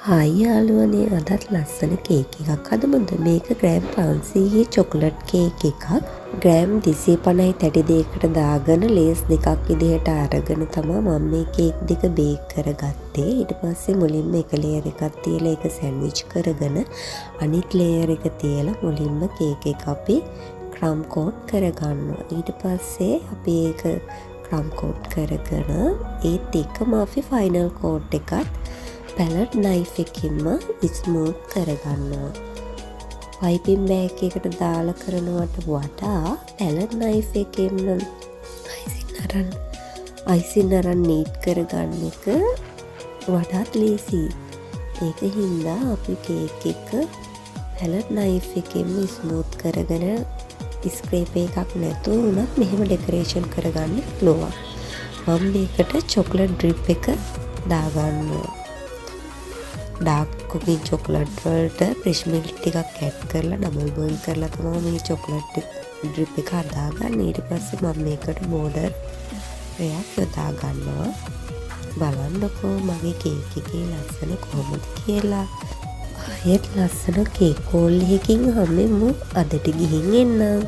Hi යාළුවනේ, අදත් ලස්සන කේක් එකක් හදමුද? මේක ග්‍රෑම් 500 චොකලට් කේක් එකක්. ග්‍රෑම් 250 තැටි දෙකකට දාගෙන ලේස් දෙකක් විදිහට අරගෙන තමයි මම මේ කේක් දෙක බේක් කරගත්තේ. ඊට පස්සේ මුලින්ම එක ලේයර් එකක් තියලා ඒක සෑන්ඩ්විච් කරගෙන අනිත් ලේයර් එක තියලා මුලින්ම කේක් එක අපි ක්‍රම් කෝට් කරගන්නවා. ඊට පස්සේ අපි ඒක ක්‍රම් කෝට් කරගෙන ඒත් එක්කම අපි ෆයිනල් කෝට් එකත් පැලට් නයිෆ් එකකින්ම ස්මූත් කරගන්නවා. පයිපින් බෑග් එකට දාලා කරනවට වඩා පැලට් නයිෆ් එකෙන් අයිසින් අරන් නීට් කරගන්න එක වඩාත් ලේසියි. ඒක හින්දා අපි කේක් එක පැලට් නයිෆ් එකෙන්ම ස්මූත් කරගෙන ස්ක්‍රේප් එකක් නැතුව උනත් මෙහෙම ඩෙකරේෂන් කරගන්න පුළුවන්. මම මේකට චොකලට් ඩ්‍රිප් එක දාගන්නවා. ඩාර්ක් කුකින් චොකලට් වලට ෆ්‍රෙෂ් මිල්ක් ටිකක් ඇඩ් කරලා ඩබල් බෝයිල් කරලා තමයි මේ චොකලට් ඩ්‍රිප් එක හදාගන්නේ. ඊට පස්සේ මම මේකට බෝඩර් එකක් යොදා ගන්නවා. බලන්නකෝ මගේ කේක් එකේ ලස්සන කොහොමද කියලා. ආයෙත් ලස්සන කේක් කෝල් එකකින් හැමෙමු අදට ගිහින් එන්නම්.